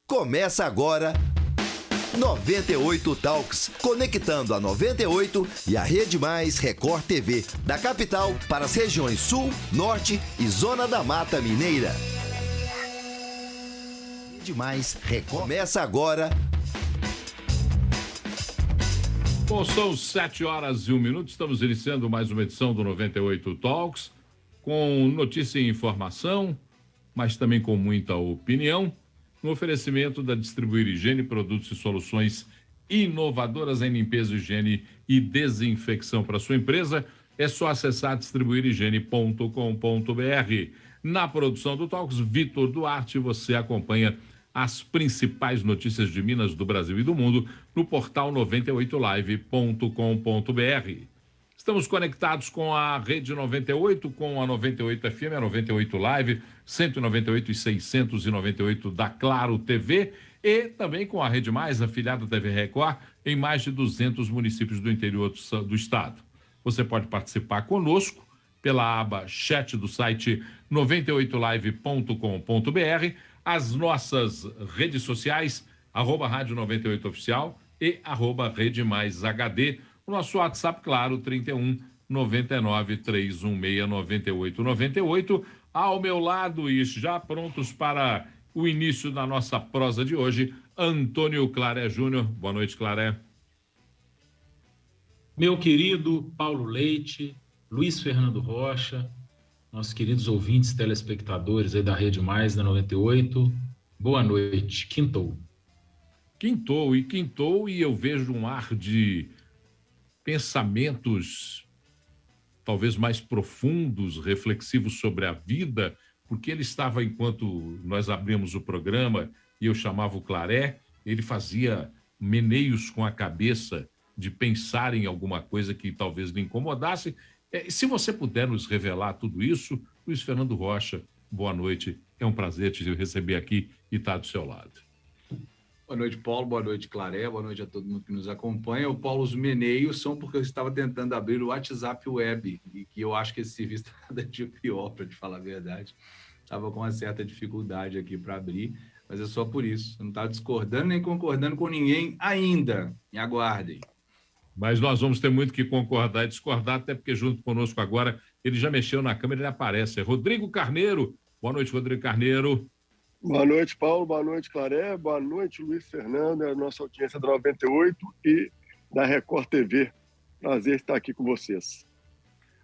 Começa agora 98 Talks, conectando a 98 e a Rede Mais Record TV, da capital para as regiões Sul, Norte e Zona da Mata Mineira. Rede Mais Record. Começa agora. Bom, são 7h01, estamos iniciando mais uma edição do 98 Talks, com notícia e informação, mas também com muita opinião, no oferecimento da Distribuir Higiene, produtos e soluções inovadoras em limpeza, higiene e desinfecção para sua empresa. É só acessar distribuirhigiene.com.br. Na produção do Talks, Vitor Duarte, você acompanha as principais notícias de Minas, do Brasil e do mundo no portal 98live.com.br. Estamos conectados com a Rede 98, com a 98 FM, a 98 Live, 198 e 698 da Claro TV e também com a Rede Mais, afiliada da TV Record, em mais de 200 municípios do interior do estado. Você pode participar conosco pela aba chat do site 98live.com.br, as nossas redes sociais, @Rádio 98 Oficial e @Rede Mais HD. O nosso WhatsApp, claro, 31 99 316 98 98. Ao meu lado e já prontos para o início da nossa prosa de hoje, Antônio Claré Júnior. Boa noite, Claré. Meu querido Paulo Leite, Luiz Fernando Rocha, nossos queridos ouvintes, telespectadores aí da Rede Mais, da 98, boa noite. Quintou, e eu vejo um ar de pensamentos talvez mais profundos, reflexivos sobre a vida, porque ele estava, enquanto nós abrimos o programa e eu chamava o Claré, ele fazia meneios com a cabeça de pensar em alguma coisa que talvez lhe incomodasse. Se você puder nos revelar tudo isso, Luiz Fernando Rocha, boa noite, é um prazer te receber aqui e estar do seu lado. Boa noite, Paulo. Boa noite, Claré. Boa noite a todo mundo que nos acompanha. O Paulo, os meneios são porque eu estava tentando abrir o WhatsApp Web e que eu acho que esse serviço está cada dia pior, para te falar a verdade. Estava com uma certa dificuldade aqui para abrir, mas é só por isso. Eu não estava discordando nem concordando com ninguém ainda. Me aguardem. Mas nós vamos ter muito que concordar e discordar, até porque junto conosco agora, ele já mexeu na câmera, ele aparece. É Rodrigo Carneiro. Boa noite, Rodrigo Carneiro. Boa noite, Paulo. Boa noite, Claré. Boa noite, Luiz Fernando, a nossa audiência da 98 e da Record TV. Prazer estar aqui com vocês.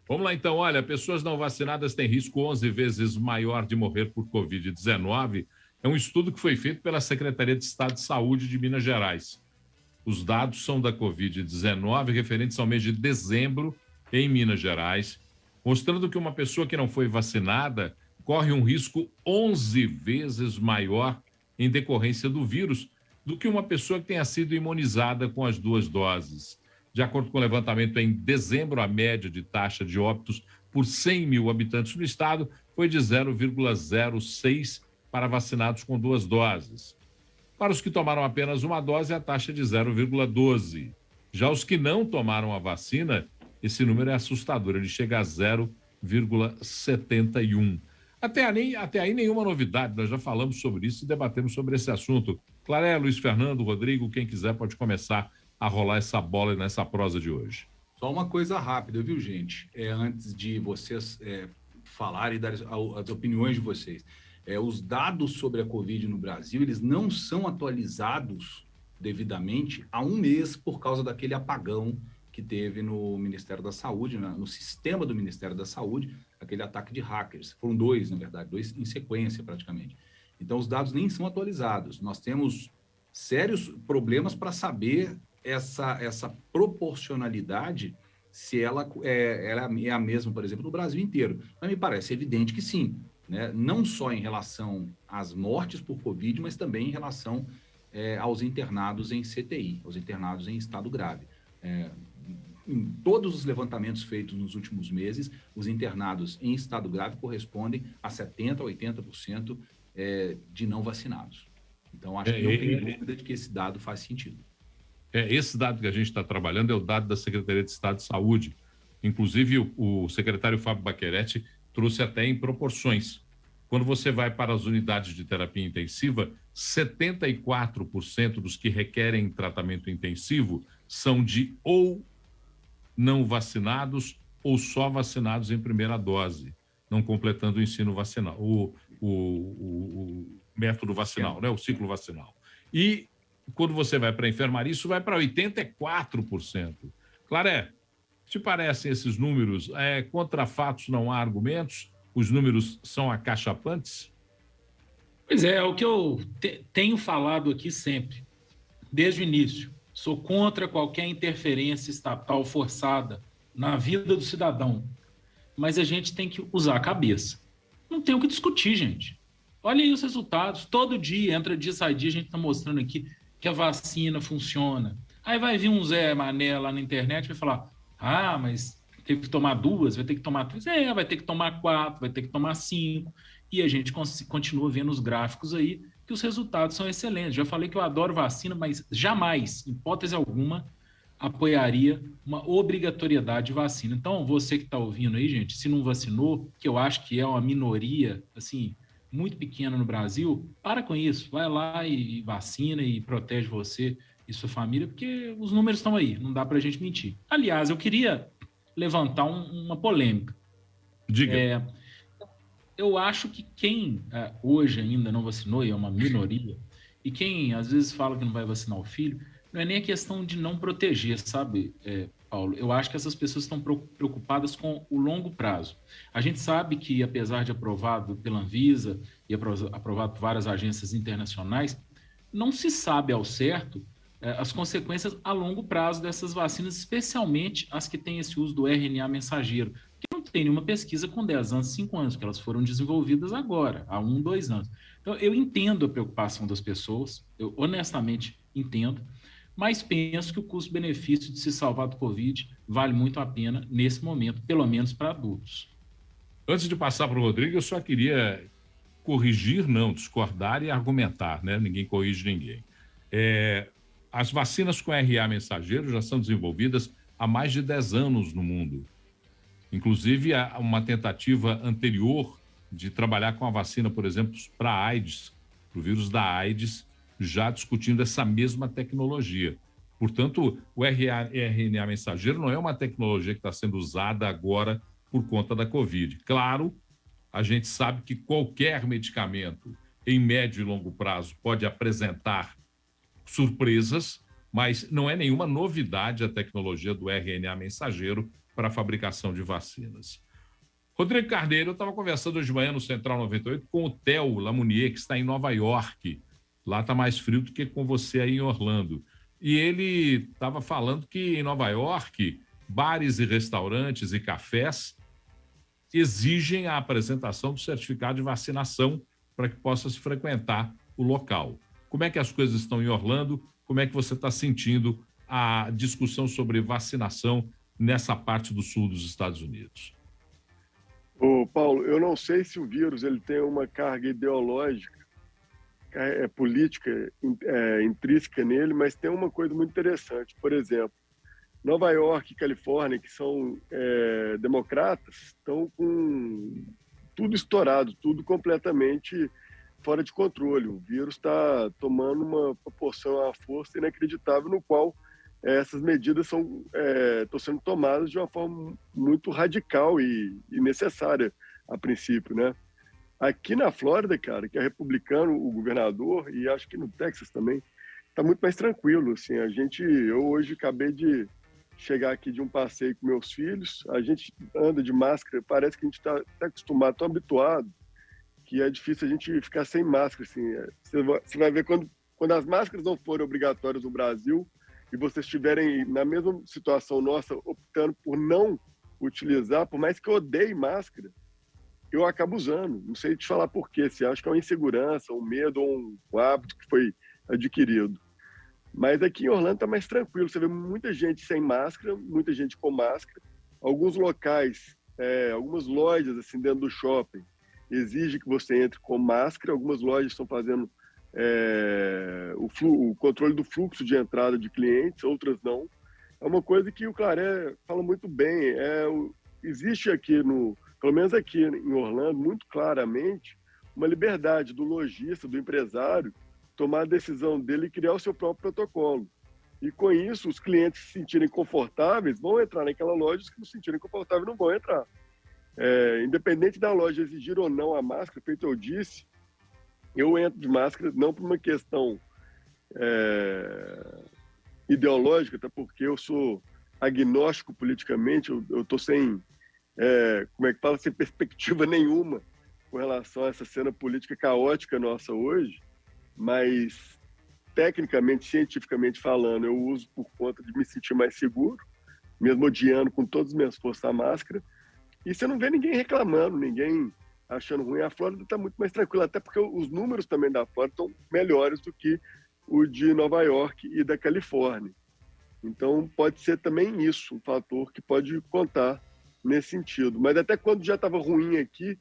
Vamos lá, então. Olha, pessoas não vacinadas têm risco 11 vezes maior de morrer por Covid-19. É um estudo que foi feito pela Secretaria de Estado de Saúde de Minas Gerais. Os dados são da Covid-19, referentes ao mês de dezembro em Minas Gerais, mostrando que uma pessoa que não foi vacinada corre um risco 11 vezes maior em decorrência do vírus do que uma pessoa que tenha sido imunizada com as 2 doses. De acordo com o levantamento, em dezembro, a média de taxa de óbitos por 100 mil habitantes no estado foi de 0,06 para vacinados com 2 doses. Para os que tomaram apenas uma dose, a taxa é de 0,12. Já os que não tomaram a vacina, esse número é assustador, ele chega a 0,71. Até aí nenhuma novidade, nós já falamos sobre isso e debatemos sobre esse assunto. Claré, Luiz Fernando, Rodrigo, quem quiser pode começar a rolar essa bola nessa prosa de hoje. Só uma coisa rápida, viu, gente? Antes de vocês falarem e dar as opiniões de vocês. Os dados sobre a Covid no Brasil, eles não são atualizados devidamente há um mês por causa daquele apagão que teve no Ministério da Saúde, no sistema do Ministério da Saúde, aquele ataque de hackers. Foram 2, na verdade, 2 em sequência praticamente. Então, os dados nem são atualizados. Nós temos sérios problemas para saber essa proporcionalidade, se ela é a mesma, por exemplo, no Brasil inteiro. Mas me parece evidente que sim, né? Não só em relação às mortes por Covid, mas também em relação aos internados em CTI, aos internados em estado grave. Em todos os levantamentos feitos nos últimos meses, os internados em estado grave correspondem a 70% a 80% de não vacinados. Então, acho que não tem dúvida de que esse dado faz sentido. Esse dado que a gente está trabalhando é o dado da Secretaria de Estado de Saúde. Inclusive, o secretário Fábio Baccheretti trouxe até em proporções. Quando você vai para as unidades de terapia intensiva, 74% dos que requerem tratamento intensivo são de ou não vacinados ou só vacinados em primeira dose, não completando o ensino vacinal, o método vacinal, né? O ciclo vacinal. E quando você vai para a enfermaria, isso vai para 84%. Claré, te parecem esses números? Contra fatos não há argumentos? Os números são acachapantes? Pois é o que eu tenho falado aqui sempre, desde o início. Sou contra qualquer interferência estatal forçada na vida do cidadão. Mas a gente tem que usar a cabeça. Não tem o que discutir, gente. Olha aí os resultados. Todo dia, entra dia, sai dia, a gente está mostrando aqui que a vacina funciona. Aí vai vir um Zé Mané lá na internet e vai falar, mas teve que tomar 2, vai ter que tomar 3. Vai ter que tomar 4, vai ter que tomar 5. E a gente continua vendo os gráficos aí que os resultados são excelentes. Já falei que eu adoro vacina, mas jamais, em hipótese alguma, apoiaria uma obrigatoriedade de vacina. Então, você que está ouvindo aí, gente, se não vacinou, que eu acho que é uma minoria, assim, muito pequena no Brasil, para com isso. Vai lá e vacina e protege você e sua família, porque os números estão aí, não dá para a gente mentir. Aliás, eu queria levantar uma polêmica. Diga. Eu acho que quem hoje ainda não vacinou, e é uma minoria, e quem às vezes fala que não vai vacinar o filho, não é nem a questão de não proteger, sabe, Paulo? Eu acho que essas pessoas estão preocupadas com o longo prazo. A gente sabe que, apesar de aprovado pela Anvisa e aprovado por várias agências internacionais, não se sabe ao certo as consequências a longo prazo dessas vacinas, especialmente as que têm esse uso do RNA mensageiro, que não tem nenhuma pesquisa com 10 anos, 5 anos, que elas foram desenvolvidas agora, há 1, 2 anos. Então, eu entendo a preocupação das pessoas, eu honestamente entendo, mas penso que o custo-benefício de se salvar do Covid vale muito a pena nesse momento, pelo menos para adultos. Antes de passar para o Rodrigo, eu só queria corrigir, não, discordar e argumentar, né? Ninguém corrige ninguém. As vacinas com RNA mensageiro já são desenvolvidas há mais de 10 anos no mundo. Inclusive, há uma tentativa anterior de trabalhar com a vacina, por exemplo, para a AIDS, para o vírus da AIDS, já discutindo essa mesma tecnologia. Portanto, o RNA mensageiro não é uma tecnologia que está sendo usada agora por conta da Covid. Claro, a gente sabe que qualquer medicamento, em médio e longo prazo, pode apresentar surpresas, mas não é nenhuma novidade a tecnologia do RNA mensageiro para a fabricação de vacinas. Rodrigo Carneiro, eu estava conversando hoje de manhã no Central 98 com o Theo Lamounier, que está em Nova York. Lá está mais frio do que com você aí em Orlando. E ele estava falando que em Nova York, bares e restaurantes e cafés exigem a apresentação do certificado de vacinação para que possa se frequentar o local. Como é que as coisas estão em Orlando? Como é que você está sentindo a discussão sobre vacinação nessa parte do sul dos Estados Unidos? Paulo, eu não sei se o vírus ele tem uma carga ideológica, política intrínseca nele, mas tem uma coisa muito interessante. Por exemplo, Nova York e Califórnia, que são democratas, estão com tudo estourado, tudo completamente fora de controle. O vírus está tomando uma proporção à força inacreditável, no qual essas medidas estão sendo tomadas de uma forma muito radical e necessária, a princípio, né? Aqui na Flórida, cara, que é republicano, o governador, e acho que no Texas também, está muito mais tranquilo. Assim, eu hoje acabei de chegar aqui de um passeio com meus filhos, a gente anda de máscara, parece que a gente está acostumado, tão habituado, que é difícil a gente ficar sem máscara. Assim. Você vai ver quando as máscaras não forem obrigatórias no Brasil e vocês estiverem na mesma situação nossa, optando por não utilizar, por mais que eu odeie máscara, eu acabo usando. Não sei te falar por quê, se acho que é uma insegurança, um medo ou um hábito que foi adquirido. Mas aqui em Orlando está mais tranquilo, você vê muita gente sem máscara, muita gente com máscara. Alguns locais, algumas lojas assim, dentro do shopping, exige que você entre com máscara. Algumas lojas estão fazendo o controle do fluxo de entrada de clientes, outras não. É uma coisa que o Claré fala muito bem. Existe aqui, pelo menos aqui em Orlando, muito claramente, uma liberdade do lojista, do empresário, tomar a decisão dele e criar o seu próprio protocolo. E com isso, os clientes se sentirem confortáveis vão entrar naquela loja, os que não se sentirem confortáveis não vão entrar. Independente da loja exigir ou não a máscara, feito eu disse, eu entro de máscara não por uma questão ideológica, até porque eu sou agnóstico politicamente, eu estou sem, sem perspectiva nenhuma com relação a essa cena política caótica nossa hoje, mas tecnicamente, cientificamente falando, eu uso por conta de me sentir mais seguro, mesmo odiando com todas as minhas forças a máscara, e você não vê ninguém reclamando, ninguém achando ruim. A Flórida está muito mais tranquila, até porque os números também da Flórida estão melhores do que o de Nova York e da Califórnia. Então, pode ser também isso, um fator que pode contar nesse sentido. Mas até quando já estava ruim aqui,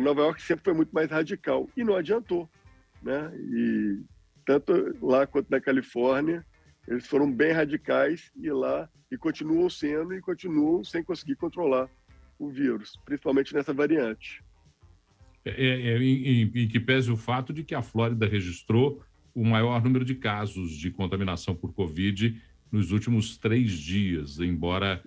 Nova York sempre foi muito mais radical, e não adiantou, né? E tanto lá quanto na Califórnia, eles foram bem radicais e continuam sendo e continuam sem conseguir controlar o vírus, principalmente nessa variante. Em que pese o fato de que a Flórida registrou o maior número de casos de contaminação por Covid nos últimos 3 dias, embora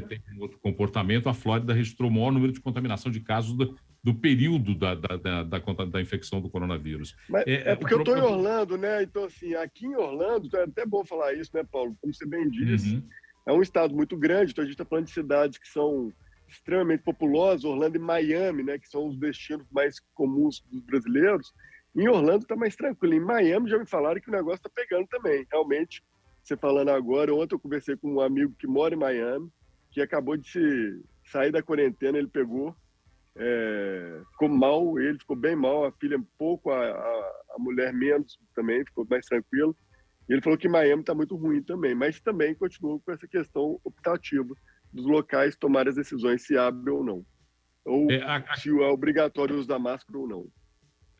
tenha um outro comportamento, a Flórida registrou o maior número de contaminação de casos do período da infecção do coronavírus. Mas porque eu estou em Orlando, né? Então, assim, aqui em Orlando, é até bom falar isso, né, Paulo? Como você bem disse, é um estado muito grande, então a gente está falando de cidades que são extremamente populosas, Orlando e Miami, né, que são os destinos mais comuns dos brasileiros. Em Orlando está mais tranquilo. Em Miami já me falaram que o negócio está pegando também. Realmente, você falando agora, ontem eu conversei com um amigo que mora em Miami, que acabou de sair da quarentena, ele pegou, ficou mal, ele ficou bem mal, a filha um pouco, a mulher menos também, ficou mais tranquilo. E ele falou que Miami está muito ruim também, mas também continua com essa questão optativa dos locais tomarem as decisões se abre ou não, ou se é obrigatório usar máscara ou não.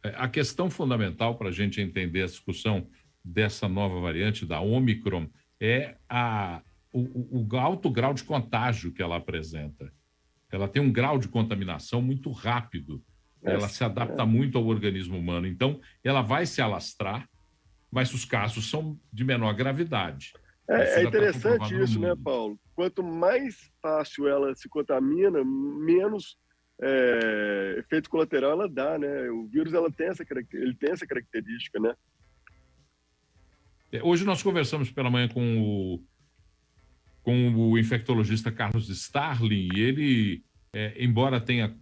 A questão fundamental para a gente entender a discussão dessa nova variante, da Omicron, é o alto grau de contágio que ela apresenta. Ela tem um grau de contaminação muito rápido, ela se adapta muito ao organismo humano, então ela vai se alastrar, mas os casos são de menor gravidade. É interessante isso, né, Paulo? Quanto mais fácil ela se contamina, menos efeito colateral ela dá, né? O vírus ele tem essa característica, né? Hoje nós conversamos pela manhã com o infectologista Carlos Starling, e ele, embora tenha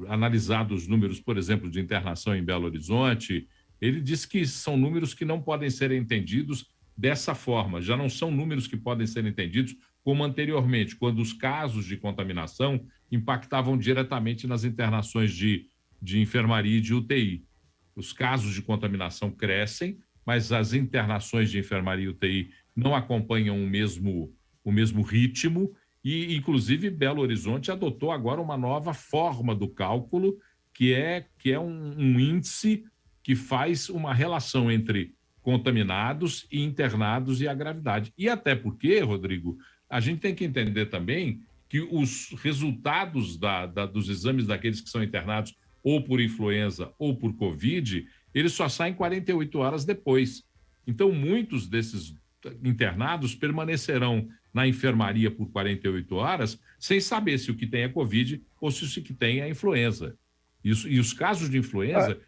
analisado os números, por exemplo, de internação em Belo Horizonte, ele disse que são números que não podem ser entendidos dessa forma, já não são números que podem ser entendidos como anteriormente, quando os casos de contaminação impactavam diretamente nas internações de enfermaria e de UTI. Os casos de contaminação crescem, mas as internações de enfermaria e UTI não acompanham o mesmo ritmo, e, inclusive, Belo Horizonte adotou agora uma nova forma do cálculo, que é um índice que faz uma relação entre contaminados e internados e a gravidade. E até porque, Rodrigo, a gente tem que entender também que os resultados dos exames daqueles que são internados ou por influenza ou por Covid, eles só saem 48 horas depois. Então, muitos desses internados permanecerão na enfermaria por 48 horas sem saber se o que tem é Covid ou se o que tem é influenza. E os casos de influenza...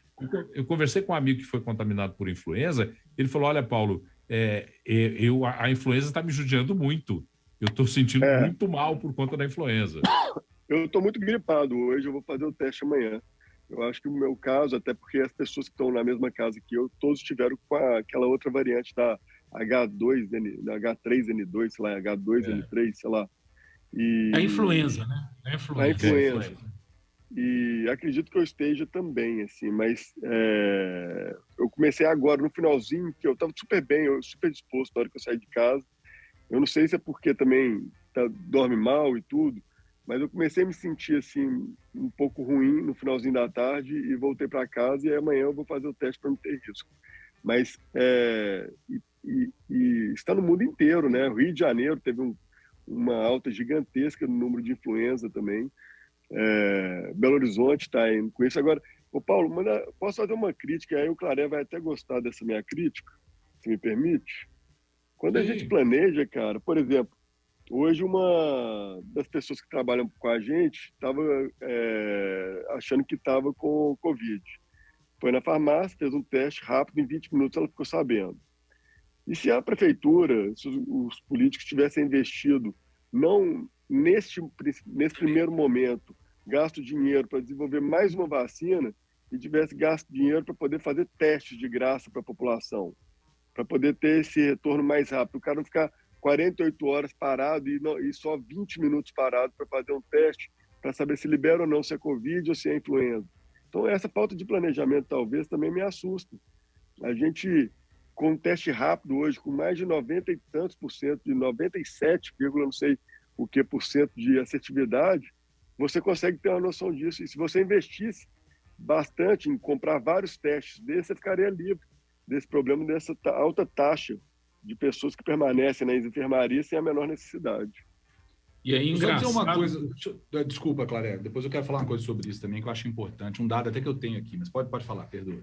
Eu conversei com um amigo que foi contaminado por influenza, ele falou, olha, Paulo, a influenza está me judiando muito. Eu estou sentindo muito mal por conta da influenza. Eu estou muito gripado hoje, eu vou fazer o teste amanhã. Eu acho que o meu caso, até porque as pessoas que estão na mesma casa que eu, todos tiveram com aquela outra variante da H2, da H3N2, sei lá, H2N3, sei lá. A influenza, né? A influenza. E acredito que eu esteja também, assim, mas eu comecei agora, no finalzinho, que eu estava super bem, eu super disposto na hora que eu saí de casa. Eu não sei se é porque também dorme mal e tudo, mas eu comecei a me sentir, assim, um pouco ruim no finalzinho da tarde e voltei para casa e amanhã eu vou fazer o teste para não ter risco. Mas está no mundo inteiro, né? O Rio de Janeiro teve uma alta gigantesca no número de influenza também. Belo Horizonte está indo com isso. Agora, Ô, Paulo, posso fazer uma crítica? Aí o Claré vai até gostar dessa minha crítica, se me permite. Quando a gente planeja, cara, por exemplo, hoje uma das pessoas que trabalham com a gente estava achando que estava com Covid. Foi na farmácia, fez um teste rápido, em 20 minutos ela ficou sabendo. E se a prefeitura, se os políticos tivessem investido, não nesse primeiro momento, gasto dinheiro para desenvolver mais uma vacina e tivesse gasto dinheiro para poder fazer testes de graça para a população, para poder ter esse retorno mais rápido. O cara não ficar 48 horas parado e só 20 minutos parado para fazer um teste para saber se libera ou não, se é Covid ou se é influenza. Então, essa falta de planejamento talvez também me assusta. A gente, com um teste rápido hoje, com mais de 90 e tantos por cento, de 97, não sei o que por cento de assertividade, você consegue ter uma noção disso. E se você investisse bastante em comprar vários testes desses, você ficaria livre desse problema, dessa alta taxa de pessoas que permanecem nas enfermarias sem a menor necessidade. E aí, engraçado... Só dizer uma coisa... Desculpa, Claré, depois eu quero falar uma coisa sobre isso também, que eu acho importante, um dado até que eu tenho aqui, mas pode falar, perdoa.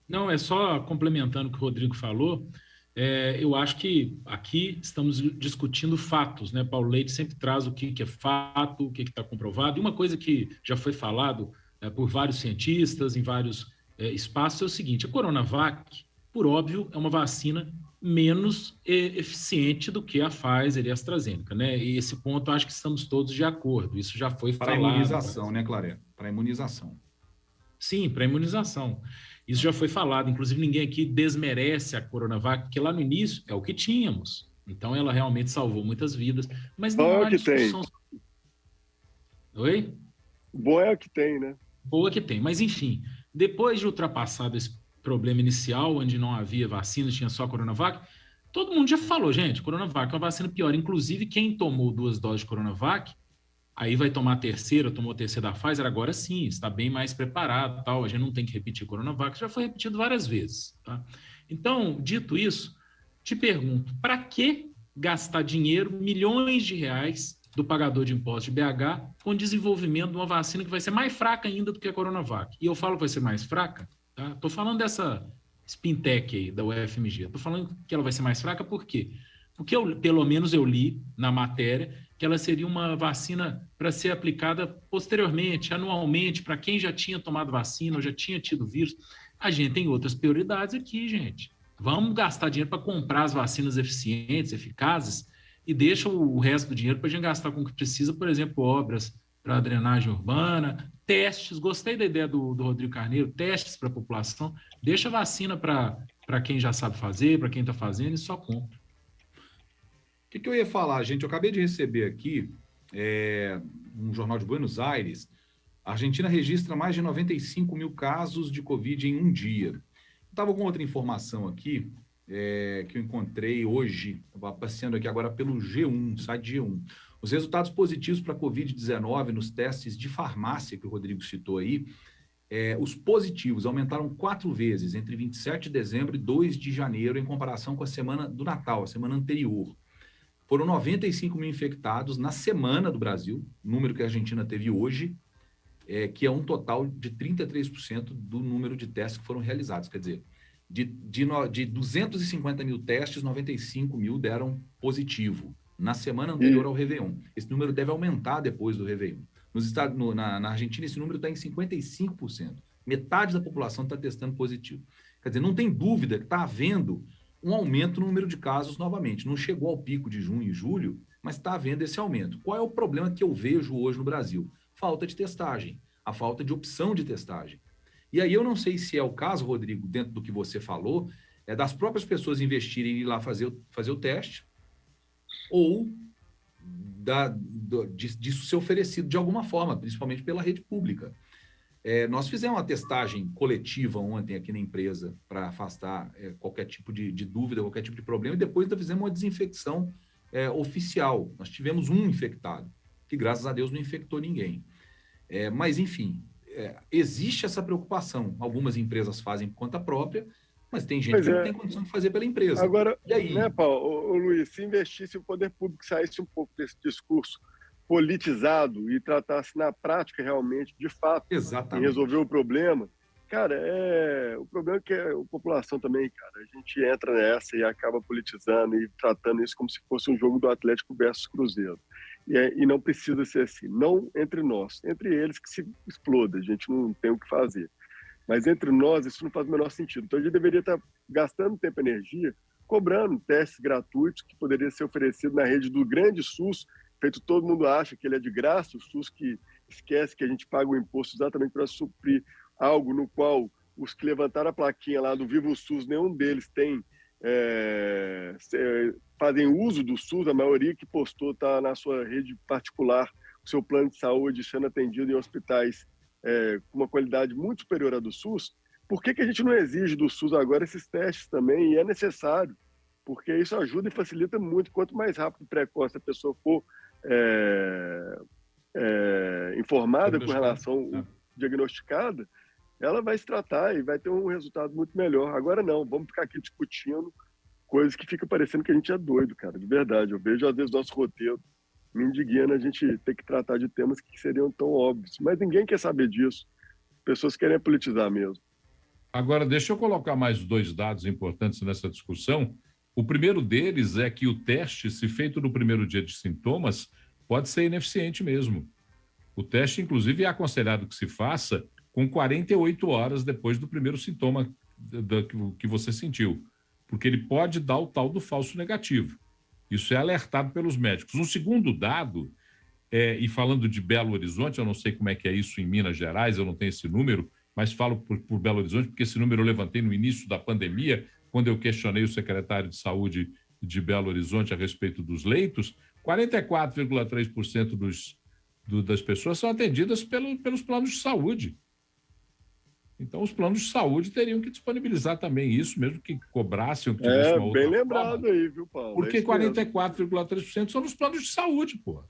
Não, é só complementando o que o Rodrigo falou, eu acho que aqui estamos discutindo fatos, né? Paulo Leite sempre traz o que é fato, o que está comprovado, e uma coisa que já foi falado por vários cientistas em vários espaços é o seguinte: a Coronavac, por óbvio, é uma vacina menos eficiente do que a Pfizer e a AstraZeneca, né? E esse ponto acho que estamos todos de acordo. Isso já foi falado. Para a imunização, né, Claré? Para a imunização. Sim, para a imunização. Isso já foi falado. Inclusive, ninguém aqui desmerece a Coronavac, porque lá no início é o que tínhamos. Então, ela realmente salvou muitas vidas. Mas não há discussão. Oi? Boa é o que tem, né? Boa que tem. Mas, enfim, depois de ultrapassado esse problema inicial, onde não havia vacina, tinha só Coronavac, todo mundo já falou, gente, Coronavac é uma vacina pior. Inclusive, quem tomou 2 doses de Coronavac, aí vai tomar a terceira, tomou a terceira da Pfizer, agora sim, está bem mais preparado, tal. A gente não tem que repetir Coronavac, já foi repetido várias vezes. Tá? Então, dito isso, te pergunto, para que gastar dinheiro, milhões de reais do pagador de impostos de BH, com o desenvolvimento de uma vacina que vai ser mais fraca ainda do que a Coronavac? E eu falo que vai ser mais fraca, tá? Estou falando dessa Spintec aí, da UFMG. Estou falando que ela vai ser mais fraca por quê? Porque pelo menos eu li na matéria que ela seria uma vacina para ser aplicada posteriormente, anualmente, para quem já tinha tomado vacina ou já tinha tido vírus. A gente tem outras prioridades aqui, gente. Vamos gastar dinheiro para comprar as vacinas eficientes, eficazes, e deixa o resto do dinheiro para a gente gastar com o que precisa, por exemplo, obras para drenagem urbana, testes. Gostei da ideia do Rodrigo Carneiro, testes para a população. Deixa a vacina para quem já sabe fazer, para quem está fazendo, e só compra. O que eu ia falar, gente? Eu acabei de receber aqui um jornal de Buenos Aires. A Argentina registra mais de 95 mil casos de Covid em um dia. Estava com outra informação aqui que eu encontrei hoje, estava passeando aqui agora pelo G1, site G1. Os resultados positivos para a Covid-19 nos testes de farmácia que o Rodrigo citou aí, os positivos aumentaram 4 vezes entre 27 de dezembro e 2 de janeiro em comparação com a semana do Natal, a semana anterior. Foram 95 mil infectados na semana do Brasil, número que a Argentina teve hoje, que é um total de 33% do número de testes que foram realizados. Quer dizer, de 250 mil testes, 95 mil deram positivo na semana anterior ao Réveillon. Esse número deve aumentar depois do Réveillon. Na Argentina, esse número está em 55%. Metade da população está testando positivo. Quer dizer, não tem dúvida que está havendo um aumento no número de casos novamente. Não chegou ao pico de junho e julho, mas está havendo esse aumento. Qual é o problema que eu vejo hoje no Brasil? Falta de testagem, a falta de opção de testagem. E aí eu não sei se é o caso, Rodrigo, dentro do que você falou, das próprias pessoas investirem em ir lá fazer o teste, ou disso ser oferecido de alguma forma, principalmente pela rede pública. Nós fizemos uma testagem coletiva ontem aqui na empresa para afastar qualquer tipo de dúvida, qualquer tipo de problema, e depois ainda fizemos uma desinfecção oficial. Nós tivemos um infectado, que graças a Deus não infectou ninguém. Mas, enfim, existe essa preocupação. Algumas empresas fazem por conta própria, mas tem gente que não tem condição de fazer pela empresa. Agora, e aí? Né, Paulo, Luiz, se investisse, o poder público saísse um pouco desse discurso politizado e tratasse na prática realmente, de fato, em resolver o problema, cara, o problema é que a população também, cara, a gente entra nessa e acaba politizando e tratando isso como se fosse um jogo do Atlético versus Cruzeiro. E não precisa ser assim, não entre nós, entre eles que se exploda, a gente não tem o que fazer. Mas entre nós isso não faz o menor sentido. Então a gente deveria estar gastando tempo e energia cobrando testes gratuitos que poderiam ser oferecidos na rede do grande SUS, feito todo mundo acha que ele é de graça, o SUS que esquece que a gente paga o imposto exatamente para suprir algo no qual os que levantaram a plaquinha lá do Vivo SUS, nenhum deles fazem uso do SUS, a maioria que postou está na sua rede particular, o seu plano de saúde sendo atendido em hospitais com uma qualidade muito superior à do SUS. Por que a gente não exige do SUS agora esses testes também? E é necessário, porque isso ajuda e facilita muito. Quanto mais rápido e precoce a pessoa for informada com relação diagnosticada, ela vai se tratar e vai ter um resultado muito melhor. Agora não, vamos ficar aqui discutindo coisas que fica parecendo que a gente é doido, cara, de verdade. Eu vejo às vezes nosso roteiro me indigna a gente ter que tratar de temas que seriam tão óbvios, mas ninguém quer saber disso. Pessoas querem politizar mesmo. Agora, deixa eu colocar mais 2 dados importantes nessa discussão. O primeiro deles é que o teste, se feito no primeiro dia de sintomas, pode ser ineficiente mesmo. O teste, inclusive, é aconselhado que se faça com 48 horas depois do primeiro sintoma que você sentiu, porque ele pode dar o tal do falso negativo. Isso é alertado pelos médicos. Um segundo dado, e falando de Belo Horizonte, eu não sei como é que é isso em Minas Gerais, eu não tenho esse número, mas falo por Belo Horizonte, porque esse número eu levantei no início da pandemia, quando eu questionei o secretário de Saúde de Belo Horizonte a respeito dos leitos, 44,3% das pessoas são atendidas pelos planos de saúde. Então, os planos de saúde teriam que disponibilizar também isso, mesmo que cobrassem ou que tivesse uma outra bem lembrado forma. Aí, viu, Paulo? Porque 44,3% são nos planos de saúde, pô.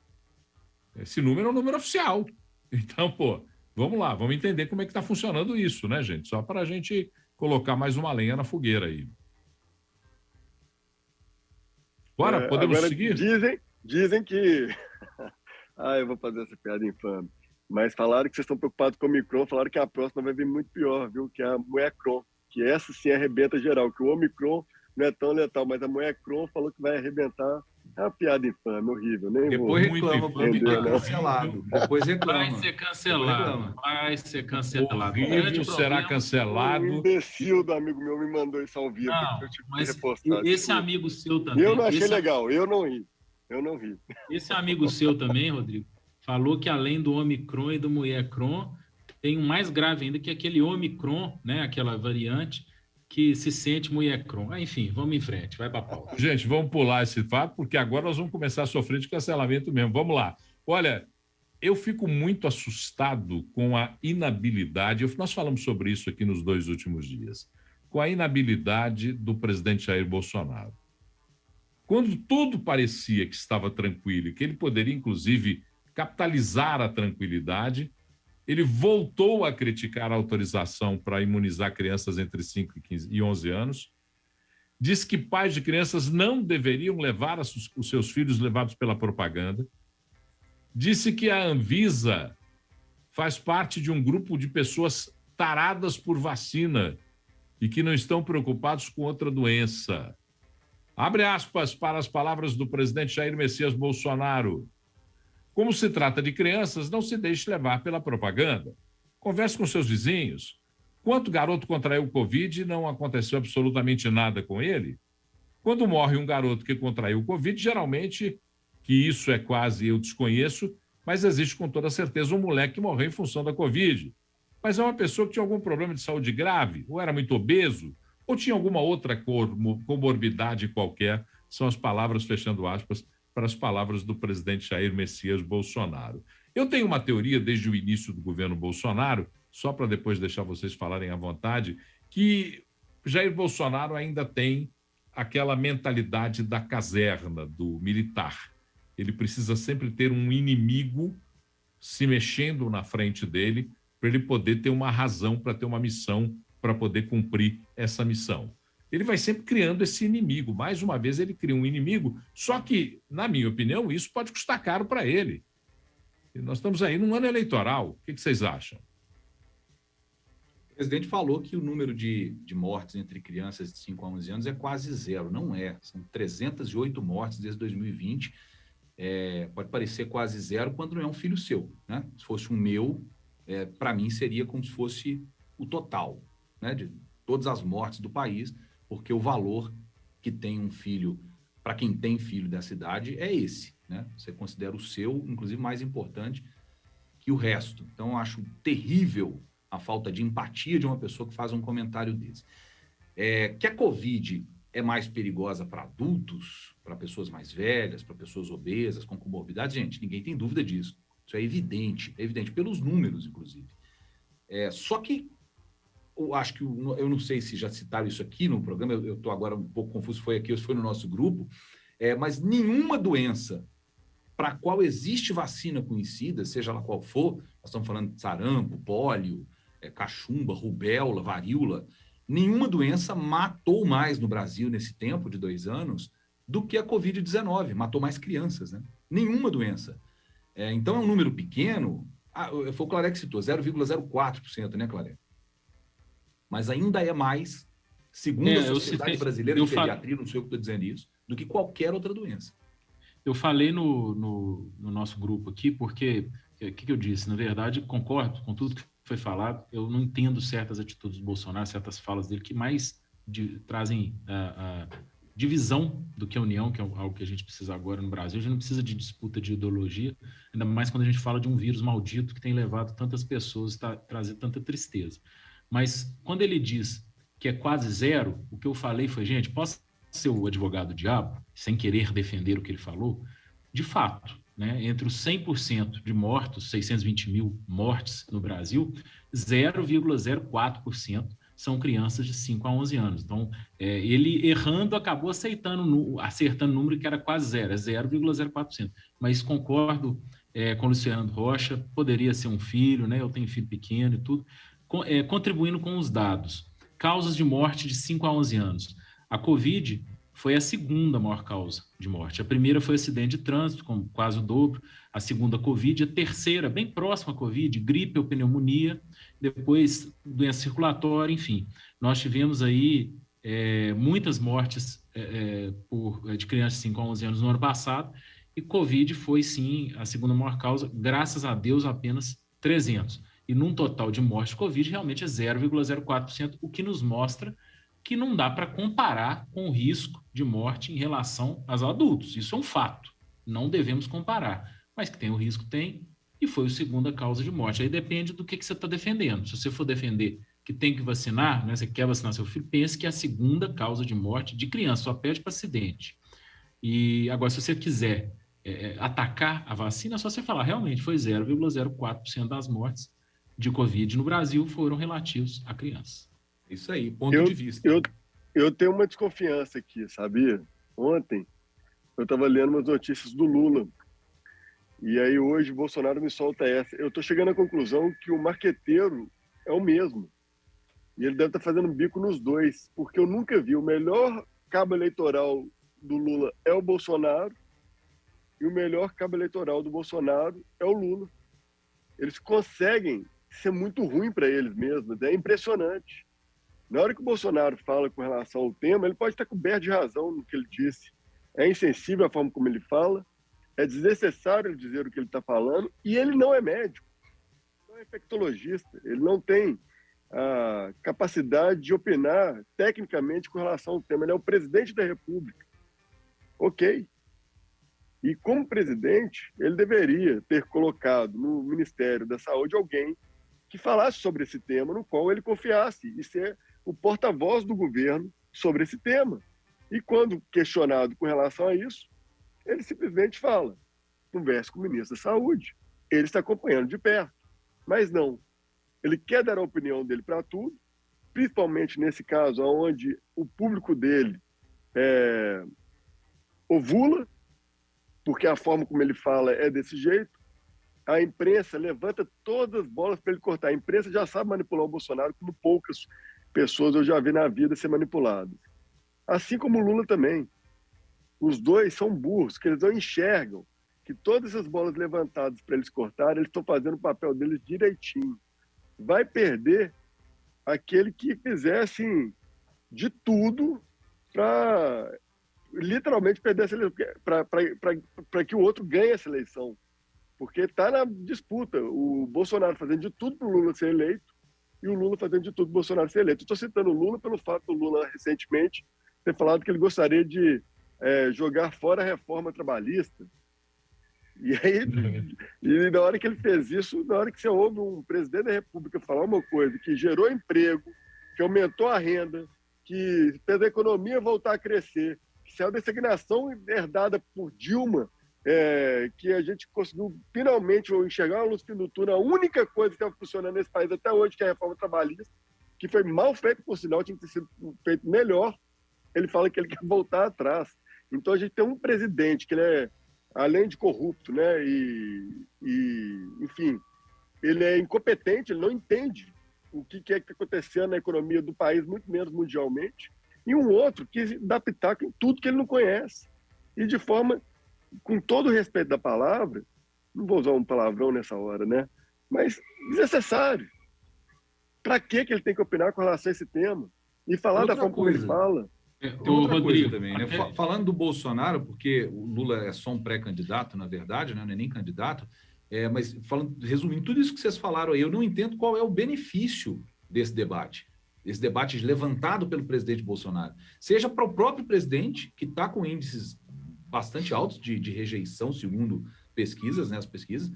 Esse número é um número oficial. Então, pô, vamos lá, vamos entender como é que está funcionando isso, né, gente? Só para a gente colocar mais uma lenha na fogueira aí. Bora, podemos agora, seguir? Dizem que... eu vou fazer essa piada infame. Mas falaram que vocês estão preocupados com o Omicron, falaram que a próxima vai vir muito pior, viu? Que é a Moecron, que essa sim arrebenta geral, que o Omicron não é tão letal, mas a Moecron falou que vai arrebentar. É uma piada infame, horrível. Nem depois vou reclama, porque é cancelado. Depois reclama. Vai ser cancelado. Vai ser cancelado. Horrível, será cancelado. O imbecil do amigo meu me mandou isso ao vivo. Não, eu tive mas que repostar, esse amigo seu também... Eu não achei legal, eu não ri. Esse amigo seu também, Rodrigo, falou que além do Omicron e do Moecron, tem um mais grave ainda, que é aquele Omicron, né, aquela variante, que se sente Moecron. Enfim, vamos em frente, vai para a pauta. Gente, vamos pular esse fato, porque agora nós vamos começar a sofrer de cancelamento mesmo. Vamos lá. Olha, eu fico muito assustado com a inabilidade, nós falamos sobre isso aqui nos 2 últimos dias, com a inabilidade do presidente Jair Bolsonaro. Quando tudo parecia que estava tranquilo e que ele poderia, inclusive, capitalizar a tranquilidade, ele voltou a criticar a autorização para imunizar crianças entre 5 e 11 anos, diz que pais de crianças não deveriam levar os seus filhos levados pela propaganda, disse que a Anvisa faz parte de um grupo de pessoas taradas por vacina e que não estão preocupados com outra doença. Abre aspas para as palavras do presidente Jair Messias Bolsonaro. Como se trata de crianças, não se deixe levar pela propaganda. Converse com seus vizinhos. Quanto garoto contraiu o Covid e não aconteceu absolutamente nada com ele? Quando morre um garoto que contraiu o Covid, geralmente, que isso é quase eu desconheço, mas existe com toda certeza um moleque que morreu em função da Covid. Mas é uma pessoa que tinha algum problema de saúde grave, ou era muito obeso, ou tinha alguma outra comorbidade qualquer. São as palavras, fechando aspas, para as palavras do presidente Jair Messias Bolsonaro. Eu tenho uma teoria desde o início do governo Bolsonaro, só para depois deixar vocês falarem à vontade, que Jair Bolsonaro ainda tem aquela mentalidade da caserna, do militar. Ele precisa sempre ter um inimigo se mexendo na frente dele para ele poder ter uma razão, para ter uma missão, para poder cumprir essa missão. Ele vai sempre criando esse inimigo. Mais uma vez, ele cria um inimigo, só que, na minha opinião, isso pode custar caro para ele. E nós estamos aí num ano eleitoral. O que vocês acham? O presidente falou que o número de mortes entre crianças de 5 a 11 anos é quase zero. Não é. São 308 mortes desde 2020. Pode parecer quase zero quando não é um filho seu, né? Se fosse um meu, para mim seria como se fosse o total, né, de todas as mortes do país, porque o valor que tem um filho, para quem tem filho dessa idade, é esse, né? Você considera o seu, inclusive, mais importante que o resto. Então, eu acho terrível a falta de empatia de uma pessoa que faz um comentário desse. Que a Covid é mais perigosa para adultos, para pessoas mais velhas, para pessoas obesas, com comorbidades, gente, ninguém tem dúvida disso. Isso é evidente pelos números, inclusive. Só que eu acho que, eu não sei se já citaram isso aqui no programa, eu estou agora um pouco confuso se foi aqui ou se foi no nosso grupo, mas nenhuma doença para a qual existe vacina conhecida, seja lá qual for, nós estamos falando de sarampo, pólio, cachumba, rubéola, varíola, nenhuma doença matou mais no Brasil nesse tempo de 2 anos do que a Covid-19, matou mais crianças, né? Nenhuma doença. Então é um número pequeno, foi o Claré que citou, 0,04%, né, Claré? Mas ainda é mais, segundo a Sociedade Brasileira de Pediatria, não sei eu que estou dizendo isso, do que qualquer outra doença. Eu falei no nosso grupo aqui, porque, o que eu disse? Na verdade, concordo com tudo que foi falado, eu não entendo certas atitudes do Bolsonaro, certas falas dele, que mais trazem a divisão do que a união, que é algo que a gente precisa agora no Brasil. A gente não precisa de disputa de ideologia, ainda mais quando a gente fala de um vírus maldito que tem levado tantas pessoas, trazer tanta tristeza. Mas quando ele diz que é quase zero, o que eu falei foi, gente, posso ser o advogado do diabo, sem querer defender o que ele falou? De fato, né, entre os 100% de mortos, 620 mil mortes no Brasil, 0,04% são crianças de 5 a 11 anos. Então, ele errando acabou acertando o número que era quase zero, é 0,04%. Mas concordo com o Luciano Rocha, poderia ser um filho, né? Eu tenho filho pequeno e tudo, contribuindo com os dados. Causas de morte de 5 a 11 anos. A Covid foi a segunda maior causa de morte. A primeira foi acidente de trânsito, com quase o dobro. A segunda, Covid. A terceira, bem próxima à Covid, gripe ou pneumonia. Depois, doença circulatória, enfim. Nós tivemos aí muitas mortes de crianças de 5 a 11 anos no ano passado. E Covid foi, sim, a segunda maior causa. Graças a Deus, apenas 300. E num total de mortes de Covid, realmente é 0,04%, o que nos mostra que não dá para comparar com o risco de morte em relação aos adultos. Isso é um fato. Não devemos comparar. Mas que tem o risco, tem, e foi a segunda causa de morte. Aí depende do que você está defendendo. Se você for defender que tem que vacinar, né, você quer vacinar seu filho, pense que é a segunda causa de morte de criança, só perde para acidente. E agora, se você quiser atacar a vacina, é só você falar, realmente foi 0,04% das mortes de Covid no Brasil foram relativos a crianças. Isso aí, ponto de vista. Eu tenho uma desconfiança aqui, sabia? Ontem eu estava lendo umas notícias do Lula. E aí hoje o Bolsonaro me solta essa. Eu estou chegando à conclusão que o marqueteiro é o mesmo. E ele deve estar fazendo bico nos dois. Porque eu nunca vi. O melhor cabo eleitoral do Lula é o Bolsonaro. E o melhor cabo eleitoral do Bolsonaro é o Lula. Eles conseguem ser muito ruim para eles mesmos. É impressionante. Na hora que o Bolsonaro fala com relação ao tema, ele pode estar coberto de razão no que ele disse. É insensível a forma como ele fala, é desnecessário dizer o que ele está falando, e ele não é médico, não é infectologista, ele não tem a capacidade de opinar tecnicamente com relação ao tema. Ele é o presidente da República. Ok. E como presidente, ele deveria ter colocado no Ministério da Saúde alguém que falasse sobre esse tema, no qual ele confiasse, e ser o porta-voz do governo sobre esse tema. E quando questionado com relação a isso, ele simplesmente fala, converse com o ministro da Saúde. Ele está acompanhando de perto. Mas não. Ele quer dar a opinião dele para tudo, principalmente nesse caso, onde o público dele ovula, porque a forma como ele fala é desse jeito. A imprensa levanta todas as bolas para ele cortar. A imprensa já sabe manipular o Bolsonaro, como poucas pessoas eu já vi na vida ser manipuladas. Assim como o Lula também. Os dois são burros, que eles não enxergam que todas essas bolas levantadas para eles cortarem, eles estão fazendo o papel deles direitinho. Vai perder aquele que fizer, assim, de tudo para literalmente perder essa eleição, para que o outro ganhe essa eleição. Porque está na disputa. O Bolsonaro fazendo de tudo para o Lula ser eleito e o Lula fazendo de tudo para o Bolsonaro ser eleito. Estou citando o Lula pelo fato do Lula, recentemente, ter falado que ele gostaria de jogar fora a reforma trabalhista. E aí, e na hora que ele fez isso, na hora que você ouve um presidente da República falar uma coisa que gerou emprego, que aumentou a renda, que fez a economia voltar a crescer, que saiu da estagnação herdada por Dilma, que a gente conseguiu finalmente enxergar uma luz no fim do túnel, a única coisa que estava funcionando nesse país até hoje, que é a reforma trabalhista, que foi mal feita, por sinal, tinha que ter sido feito melhor. Ele fala que ele quer voltar atrás. Então a gente tem um presidente que ele é, além de corrupto, né, enfim, ele é incompetente, ele não entende o que é que está acontecendo na economia do país, muito menos mundialmente, e um outro que dá pitaco em tudo que ele não conhece. E de forma, com todo o respeito da palavra, não vou usar um palavrão nessa hora, né, mas desnecessário. Para que ele tem que opinar com relação a esse tema? E falar da forma como ele fala? Tem outra coisa também, né? Falando do Bolsonaro, porque o Lula é só um pré-candidato, na verdade, né? Não é nem candidato, mas resumindo tudo isso que vocês falaram aí, eu não entendo qual é o benefício desse debate levantado pelo presidente Bolsonaro. Seja para o próprio presidente, que está com índices bastante altos de rejeição, segundo pesquisas, né? As pesquisas,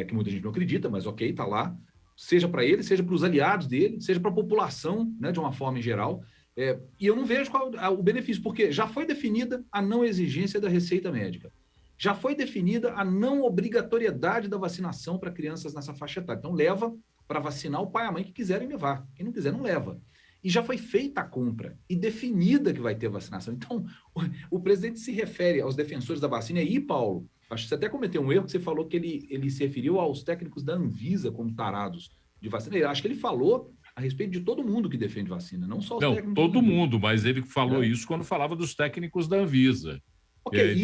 que muita gente não acredita, mas ok, está lá. Seja para ele, seja para os aliados dele, seja para a população, né? De uma forma em geral. E eu não vejo qual o benefício, porque já foi definida a não exigência da receita médica. Já foi definida a não obrigatoriedade da vacinação para crianças nessa faixa etária. Então, leva para vacinar o pai e a mãe que quiserem levar. Quem não quiser, não leva. E já foi feita a compra e definida que vai ter vacinação. Então, o presidente se refere aos defensores da vacina. E aí, Paulo, acho que você até cometeu um erro, que você falou que ele se referiu aos técnicos da Anvisa como tarados de vacina. Eu acho que ele falou a respeito de todo mundo que defende vacina, não só os técnicos. Não, todo mundo, mas ele falou isso quando falava dos técnicos da Anvisa. Ok,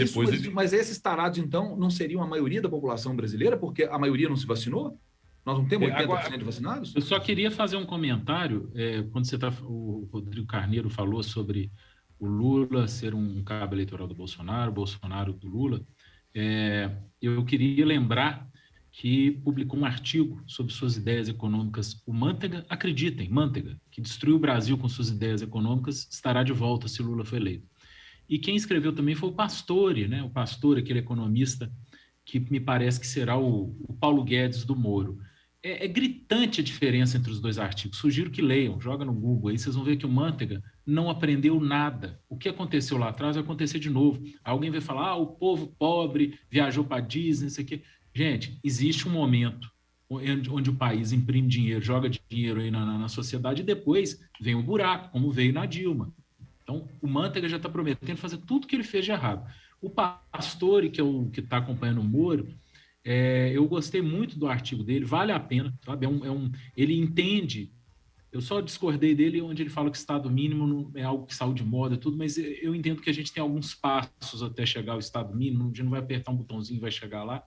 mas esses tarados, então, não seriam a maioria da população brasileira, porque a maioria não se vacinou? Nós não temos 80% de vacinados? Eu só queria fazer um comentário, quando o Rodrigo Carneiro falou sobre o Lula ser um cabo eleitoral do Bolsonaro, o Bolsonaro do Lula, eu queria lembrar que publicou um artigo sobre suas ideias econômicas. O Mantega, acreditem, Mantega, que destruiu o Brasil com suas ideias econômicas, estará de volta se Lula for eleito. E quem escreveu também foi o Pastore, né? O Pastore, aquele economista que me parece que será o Paulo Guedes do Moro. É gritante a diferença entre os dois artigos. Sugiro que leiam, joga no Google, aí vocês vão ver que o Mantega não aprendeu nada. O que aconteceu lá atrás vai acontecer de novo. Alguém vai falar, o povo pobre viajou para Disney, isso aqui. Gente, existe um momento onde o país imprime dinheiro, joga dinheiro aí na sociedade e depois vem o buraco, como veio na Dilma. Então, o Mantega já está prometendo fazer tudo que ele fez de errado. O Pastore, que está acompanhando o Moro, eu gostei muito do artigo dele, vale a pena, sabe? Ele entende. Eu só discordei dele onde ele fala que Estado mínimo não é algo que saiu de moda e tudo, mas eu entendo que a gente tem alguns passos até chegar ao Estado mínimo, a gente não vai apertar um botãozinho e vai chegar lá.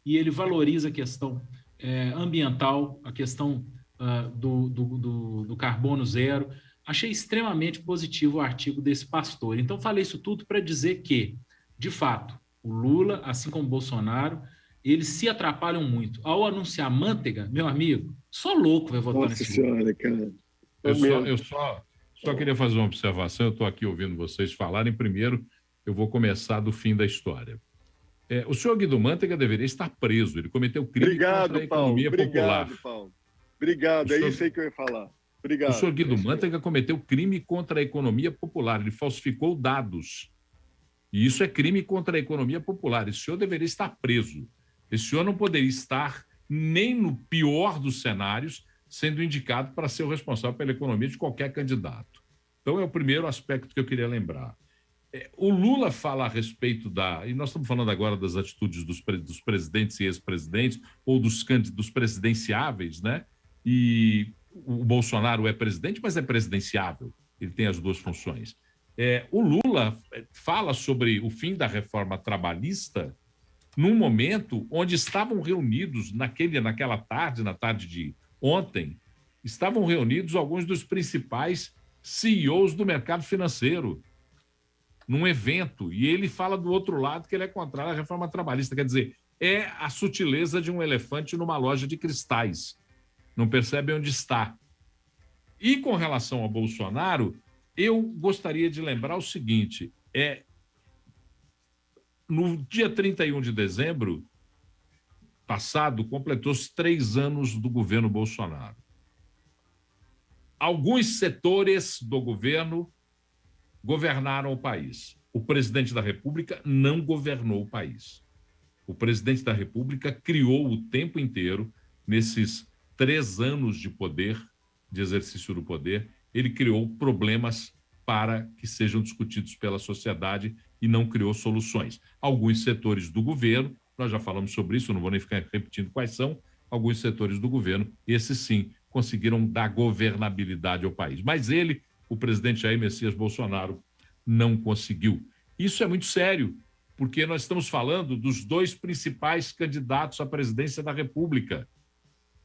E ele valoriza a questão ambiental, a questão do carbono zero. Achei extremamente positivo o artigo desse Pastore. Então, falei isso tudo para dizer que, de fato, o Lula, assim como o Bolsonaro, eles se atrapalham muito. Ao anunciar Mantega, meu amigo, só louco vai votar nesse senhora, cara. Eu só queria fazer uma observação. Eu estou aqui ouvindo vocês falarem. Primeiro, eu vou começar do fim da história. O senhor Guido Mantega deveria estar preso. Ele cometeu crime contra a economia popular. Obrigado, Paulo. Obrigado, isso aí que eu ia falar. Obrigado. O senhor Guido Mantega cometeu crime contra a economia popular. Ele falsificou dados. E isso é crime contra a economia popular. Esse senhor deveria estar preso. Esse senhor não poderia estar nem no pior dos cenários sendo indicado para ser o responsável pela economia de qualquer candidato. Então, é o primeiro aspecto que eu queria lembrar. O Lula fala a respeito e nós estamos falando agora das atitudes dos presidentes e ex-presidentes, ou dos presidenciáveis, né? E o Bolsonaro é presidente, mas é presidenciável. Ele tem as duas funções. O Lula fala sobre o fim da reforma trabalhista num momento onde estavam reunidos, naquela tarde, na tarde de ontem, estavam reunidos alguns dos principais CEOs do mercado financeiro, num evento, e ele fala do outro lado que ele é contrário à reforma trabalhista. Quer dizer, é a sutileza de um elefante numa loja de cristais. Não percebe onde está. E com relação ao Bolsonaro, eu gostaria de lembrar o seguinte, no dia 31 de dezembro passado, completou-se 3 anos do governo Bolsonaro. Alguns setores do governo governaram o país. O presidente da República não governou o país. O presidente da República criou o tempo inteiro, nesses 3 anos de poder, de exercício do poder, ele criou problemas para que sejam discutidos pela sociedade e não criou soluções. Alguns setores do governo, nós já falamos sobre isso, não vou nem ficar repetindo quais são, alguns setores do governo, esses sim, conseguiram dar governabilidade ao país. Mas ele, o presidente Jair Messias Bolsonaro, não conseguiu. Isso é muito sério, porque nós estamos falando dos 2 principais candidatos à presidência da República.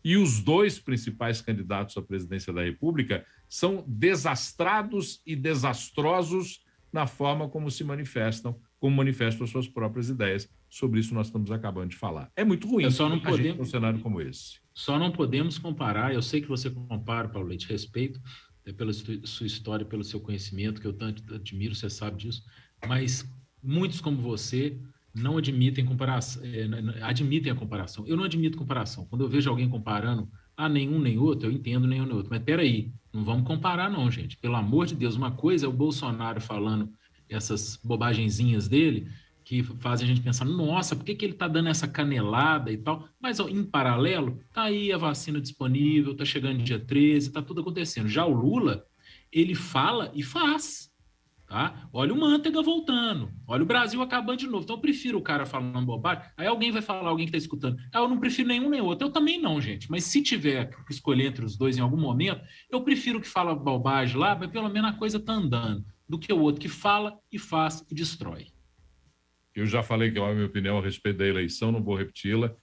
E os 2 principais candidatos à presidência da República são desastrados e desastrosos na forma como se manifestam, como manifestam as suas próprias ideias. Sobre isso nós estamos acabando de falar. É muito ruim a gente ter um cenário como esse. Só não podemos comparar, eu sei que você compara, Paulo Leite, respeito pela sua história, pelo seu conhecimento, que eu tanto admiro, você sabe disso, mas muitos como você não admitem comparação, admitem a comparação. Eu não admito comparação. Quando eu vejo alguém comparando nenhum nem outro, eu entendo nenhum nem outro. Mas peraí, não vamos comparar não, gente. Pelo amor de Deus, uma coisa é o Bolsonaro falando essas bobagenzinhas dele, que fazem a gente pensar, nossa, por que ele está dando essa canelada e tal? Mas, em paralelo, está aí a vacina disponível, está chegando dia 13, está tudo acontecendo. Já o Lula, ele fala e faz. Tá? Olha o Manteiga voltando, olha o Brasil acabando de novo. Então eu prefiro o cara falando bobagem. Aí alguém vai falar, alguém que está escutando, eu não prefiro nenhum nem outro. Eu também não, gente. Mas se tiver que escolher entre os dois em algum momento, eu prefiro que fala bobagem lá, mas pelo menos a coisa está andando, do que o outro que fala e faz e destrói. Eu já falei que é a minha opinião a respeito da eleição, não vou repeti-la.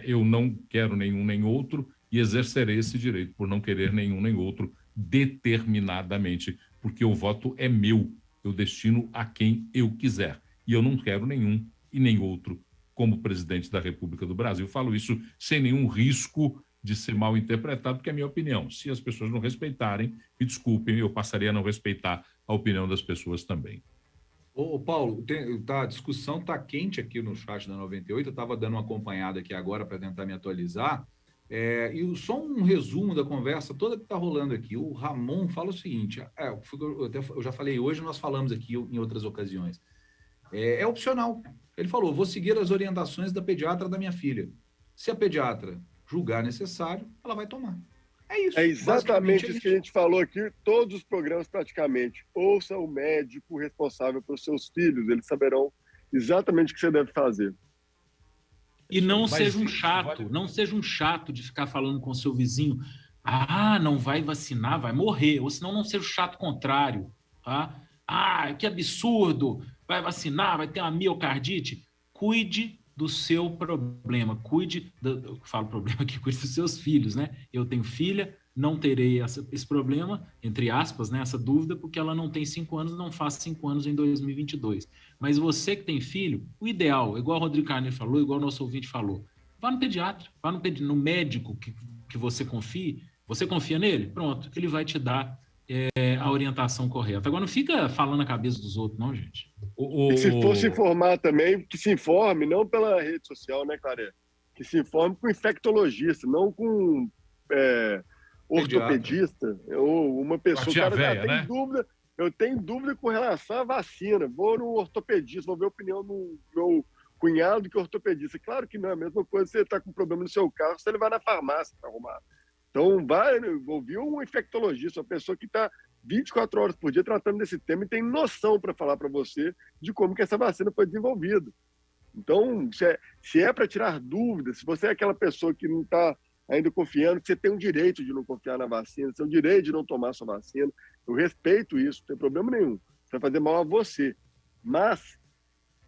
Eu não quero nenhum nem outro e exercerei esse direito por não querer nenhum nem outro determinadamente, porque o voto é meu. Eu destino a quem eu quiser. E eu não quero nenhum e nem outro como presidente da República do Brasil. Falo isso sem nenhum risco de ser mal interpretado, porque é a minha opinião. Se as pessoas não respeitarem, me desculpem, eu passaria a não respeitar a opinião das pessoas também. Ô, Paulo, a discussão está quente aqui no chat da 98, eu estava dando uma acompanhada aqui agora para tentar me atualizar, e só um resumo da conversa toda que está rolando aqui. O Ramon fala o seguinte, eu já falei hoje, nós falamos aqui em outras ocasiões, é opcional. Ele falou, vou seguir as orientações da pediatra da minha filha. Se a pediatra julgar necessário, ela vai tomar. É isso. É exatamente isso que a gente falou aqui, todos os programas praticamente. Ouça o médico responsável pelos seus filhos, eles saberão exatamente o que você deve fazer. E não seja um chato, não seja um chato de ficar falando com o seu vizinho, não vai vacinar, vai morrer, ou senão não seja o chato contrário, tá? Que absurdo, vai vacinar, vai ter uma miocardite. Cuide do seu problema, eu falo problema aqui, cuide dos seus filhos, né? Eu tenho filha, não terei esse problema, entre aspas, né, essa dúvida, porque ela não tem 5 anos, não faz 5 anos em 2022. Mas você que tem filho, o ideal, igual o Rodrigo Carneiro falou, igual o nosso ouvinte falou, vá no pediatra, vá no médico que você confie, você confia nele? Pronto, ele vai te dar a orientação correta. Agora não fica falando a cabeça dos outros, não, gente. E se for se informar também, que se informe, não pela rede social, né, Claré? Que se informe com infectologista, não com ortopedista, ou uma pessoa, tem dúvida, eu tenho dúvida com relação à vacina, vou no ortopedista, vou ver a opinião do meu cunhado que é ortopedista. Claro que não é a mesma coisa você está com problema no seu carro, você vai na farmácia para arrumar. Então, vai ouvir um infectologista, uma pessoa que está 24 horas por dia tratando desse tema e tem noção para falar para você de como que essa vacina foi desenvolvida. Então, se é para tirar dúvidas, se você é aquela pessoa que não está ainda confiando, que você tem o direito de não confiar na vacina, você tem o direito de não tomar sua vacina, eu respeito isso, não tem problema nenhum. Isso vai fazer mal a você. Mas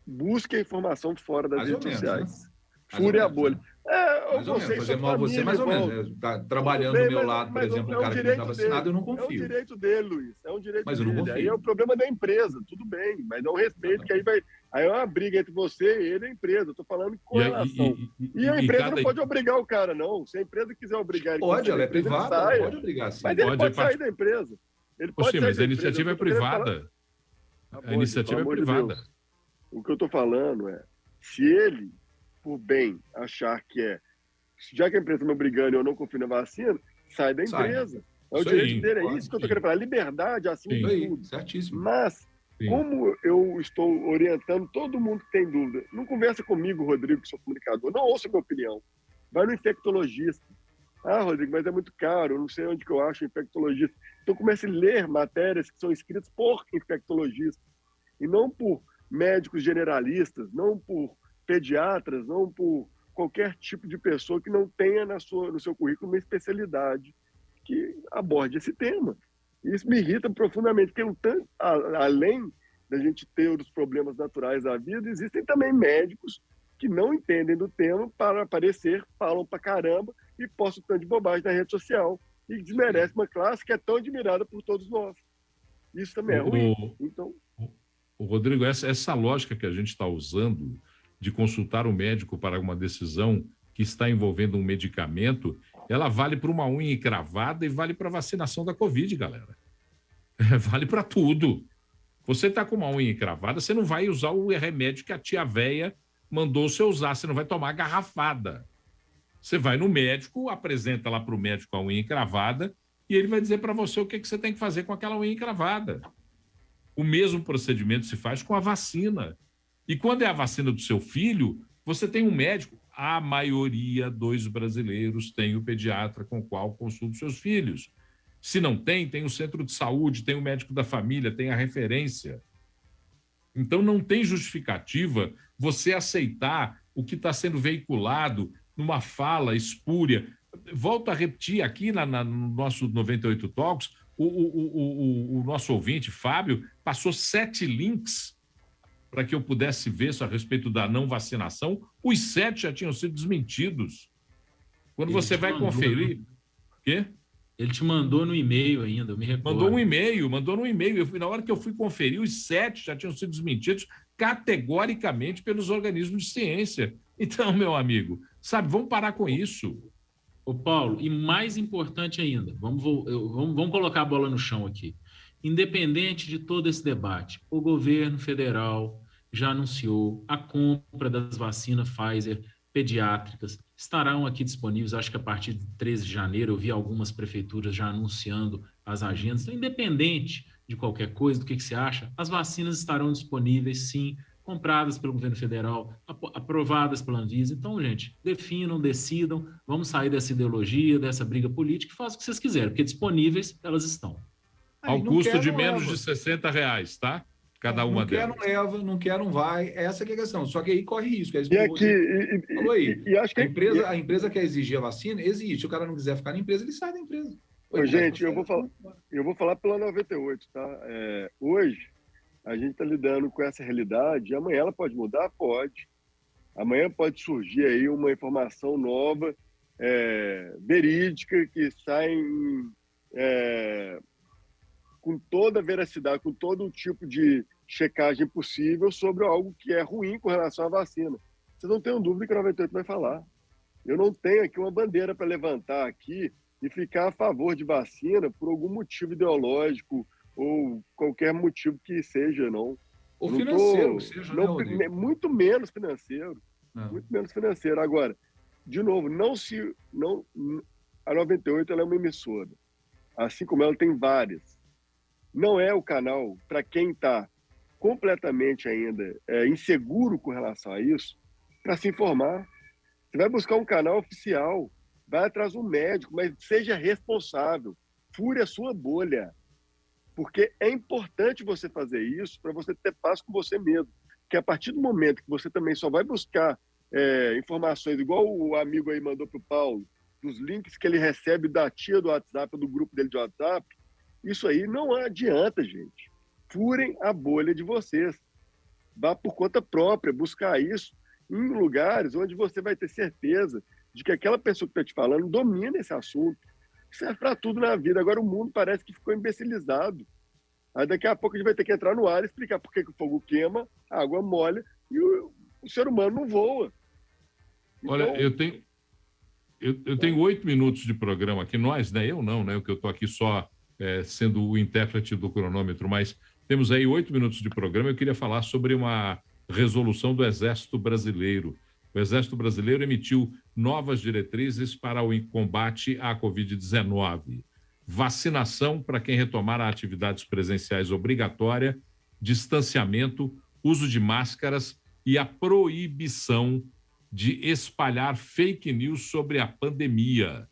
busque a informação fora das Mais ou redes menos, sociais. né? Fure a bolha. Mais ou menos, fazer mal a você, mais ou menos. Né? Tá trabalhando do meu lado, por exemplo, um cara que não está vacinado, eu não confio. É um direito dele, Luiz. É um direito mas dele. Eu não confio. Aí é o problema da empresa, tudo bem, mas é um respeito que aí vai. Aí é uma briga entre você e ele e a empresa. Eu tô falando com relação. E a empresa não pode obrigar o cara, não. Se a empresa quiser obrigar ele. Pode, ela é privada, ela pode obrigar, sim. Mas ele pode sair da empresa. Ele pode mas a iniciativa é privada. A iniciativa é privada. O que eu tô falando é, se ele, por bem, achar que já que a empresa me obrigando e eu não confio na vacina, sai da empresa. É o direito dele, é isso que eu tô querendo falar. Liberdade acima de tudo. Certíssimo. Mas, como eu estou orientando todo mundo que tem dúvida, não conversa comigo, Rodrigo, que sou comunicador, não ouça minha opinião. Vai no infectologista. Ah, Rodrigo, mas é muito caro, eu não sei onde que eu acho infectologista. Então comece a ler matérias que são escritas por infectologistas e não por médicos generalistas, não por pediatras, não por qualquer tipo de pessoa que não tenha no seu currículo uma especialidade que aborde esse tema. Isso me irrita profundamente, porque além da gente ter os problemas naturais da vida, existem também médicos que não entendem do tema para aparecer, falam pra caramba e postam tanto de bobagem na rede social e desmerece uma classe que é tão admirada por todos nós. Isso também é ruim. Então... Rodrigo, essa lógica que a gente está usando de consultar o médico para uma decisão que está envolvendo um medicamento, ela vale para uma unha encravada e vale para a vacinação da Covid, galera. Vale para tudo. Você está com uma unha encravada, você não vai usar o remédio que a tia véia mandou você usar, você não vai tomar garrafada. Você vai no médico, apresenta lá para o médico a unha encravada e ele vai dizer para você o que você tem que fazer com aquela unha encravada. O mesmo procedimento se faz com a vacina. E quando é a vacina do seu filho, você tem um médico. A maioria dos brasileiros tem o pediatra com o qual consulta seus filhos. Se não tem, tem o centro de saúde, tem o médico da família, tem a referência. Então não tem justificativa você aceitar o que está sendo veiculado numa fala espúria. Volto a repetir aqui no nosso 98 Talks, o nosso ouvinte, Fábio, passou 7 links para que eu pudesse ver isso a respeito da não vacinação. Os 7 já tinham sido desmentidos. Quando você vai conferir... Quê? Ele te mandou no e-mail ainda, eu me recordo. Mandou no e-mail. Na hora que eu fui conferir, os 7 já tinham sido desmentidos categoricamente pelos organismos de ciência. Então, meu amigo, sabe, vamos parar com isso. Ô Paulo, e mais importante ainda, vamos colocar a bola no chão aqui. Independente de todo esse debate, o governo federal já anunciou a compra das vacinas Pfizer pediátricas, estarão aqui disponíveis, acho que a partir de 13 de janeiro, eu vi algumas prefeituras já anunciando as agendas. Então, independente de qualquer coisa, do que você acha, as vacinas estarão disponíveis, sim, compradas pelo governo federal, aprovadas pela Anvisa. Então, gente, definam, decidam, vamos sair dessa ideologia, dessa briga política e façam o que vocês quiserem, porque disponíveis elas estão. Ao custo de menos de R$60, tá? Cada uma delas. Não quer, não leva, não quer, não vai. Essa que é a questão. Só que aí corre risco. É isso falou aí. Acho que a empresa quer exigir a vacina, exige. Se o cara não quiser ficar na empresa, ele sai da empresa. Gente, eu vou falar pela 98, tá? Hoje, a gente está lidando com essa realidade. Amanhã ela pode mudar? Pode. Amanhã pode surgir aí uma informação nova, verídica, que sai com toda a veracidade, com todo o tipo de checagem possível sobre algo que é ruim com relação à vacina. Vocês não tenham dúvida que o 98 vai falar. Eu não tenho aqui uma bandeira para levantar aqui e ficar a favor de vacina por algum motivo ideológico ou qualquer motivo que seja, não. Ou financeiro, seja, muito menos financeiro. Muito menos financeiro. Agora, de novo, a 98 ela é uma emissora, assim como ela tem várias. Não é o canal para quem está completamente ainda inseguro com relação a isso, para se informar. Você vai buscar um canal oficial, vai atrás de um médico, mas seja responsável, fure a sua bolha, porque é importante você fazer isso para você ter paz com você mesmo, que a partir do momento que você também só vai buscar informações, igual o amigo aí mandou para o Paulo, dos links que ele recebe da tia do WhatsApp, do grupo dele de WhatsApp, isso aí não adianta, gente. Furem a bolha de vocês. vá por conta própria, buscar isso em lugares onde você vai ter certeza de que aquela pessoa que está te falando domina esse assunto. Isso é para tudo na vida. Agora o mundo parece que ficou imbecilizado. Aí daqui a pouco a gente vai ter que entrar no ar e explicar por que o fogo queima, a água molha e o ser humano não voa. Então... Olha, eu tenho 8 minutos de programa aqui, nós, né? Eu não, né? Que eu estou aqui só sendo o intérprete do cronômetro, mas temos aí 8 minutos de programa. Eu queria falar sobre uma resolução do Exército Brasileiro. O Exército Brasileiro emitiu novas diretrizes para o combate à Covid-19. Vacinação para quem retomar atividades presenciais obrigatória, distanciamento, uso de máscaras e a proibição de espalhar fake news sobre a pandemia.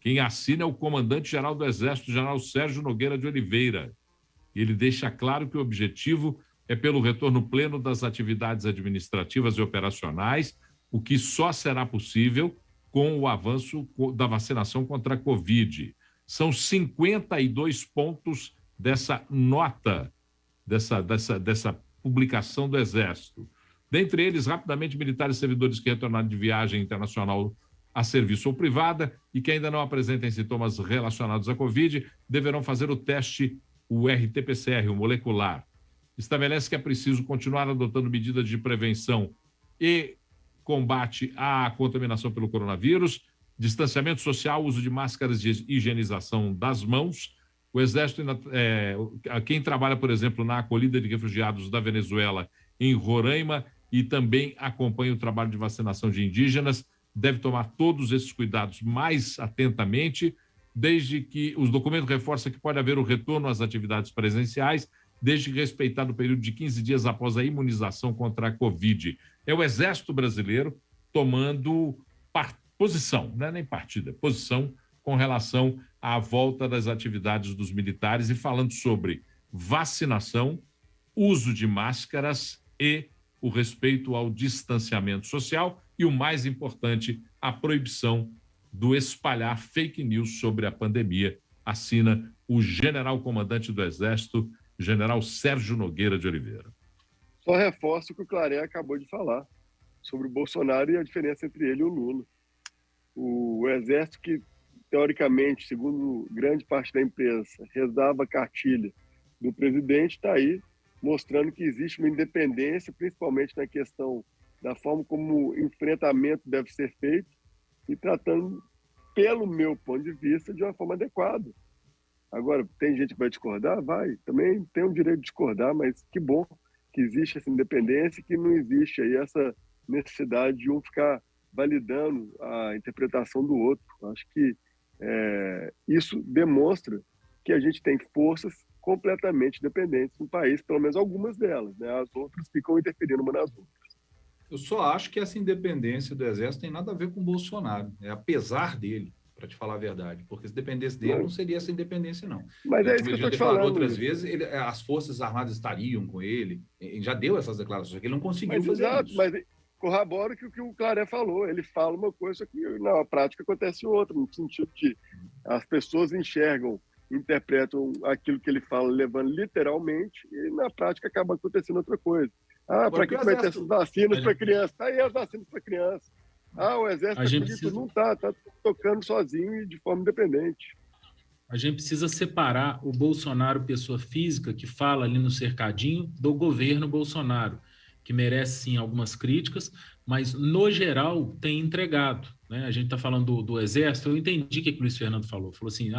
Quem assina é o comandante-geral do Exército, general Sérgio Nogueira de Oliveira. Ele deixa claro que o objetivo é pelo retorno pleno das atividades administrativas e operacionais, o que só será possível com o avanço da vacinação contra a Covid. São 52 pontos dessa nota, dessa publicação do Exército. Dentre eles, rapidamente, militares e servidores que retornaram de viagem internacional a serviço ou privada e que ainda não apresentem sintomas relacionados à Covid deverão fazer o teste, o RT-PCR, o molecular. Estabelece que é preciso continuar adotando medidas de prevenção e combate à contaminação pelo coronavírus, distanciamento social, uso de máscaras de higienização das mãos. O Exército, quem trabalha, por exemplo, na acolhida de refugiados da Venezuela em Roraima e também acompanha o trabalho de vacinação de indígenas, deve tomar todos esses cuidados mais atentamente, desde que os documentos reforçam que pode haver o retorno às atividades presenciais, desde que respeitado o período de 15 dias após a imunização contra a Covid. É o Exército Brasileiro tomando posição, não é nem partida, posição com relação à volta das atividades dos militares e falando sobre vacinação, uso de máscaras e o respeito ao distanciamento social e, o mais importante, a proibição do espalhar fake news sobre a pandemia. Assina o general-comandante do Exército, general Sérgio Nogueira de Oliveira. Só reforço o que o Claré acabou de falar sobre o Bolsonaro e a diferença entre ele e o Lula. O Exército, que teoricamente, segundo grande parte da imprensa, rezava a cartilha do presidente, está aí mostrando que existe uma independência, principalmente na questão da forma como o enfrentamento deve ser feito e tratando, pelo meu ponto de vista, de uma forma adequada. Agora, tem gente que vai discordar? Vai. Também tem o direito de discordar, mas que bom que existe essa independência e que não existe aí essa necessidade de um ficar validando a interpretação do outro. Acho que isso demonstra que a gente tem forças completamente dependentes no país, pelo menos algumas delas, né? As outras ficam interferindo uma nas outras. Eu só acho que essa independência do Exército tem nada a ver com o Bolsonaro, apesar dele, para te falar a verdade, porque se dependesse dele, não seria essa independência, não. Mas é isso que eu estou te falando. Outras vezes, as Forças Armadas estariam com ele, ele já deu essas declarações, que ele não conseguiu fazer isso. Mas corrobora que o que o Claré falou, ele fala uma coisa que na prática acontece outra, no sentido de as pessoas interpretam aquilo que ele fala levando literalmente e na prática acaba acontecendo outra coisa. Para que vai ter essas vacinas para criança? Tá aí as vacinas para criança. O Exército não está tocando sozinho e de forma independente. A gente precisa separar o Bolsonaro, pessoa física, que fala ali no cercadinho, do governo Bolsonaro, que merece, sim, algumas críticas, mas, no geral, tem entregado. Né? A gente está falando do Exército, eu entendi o que o Luiz Fernando falou. Falou assim,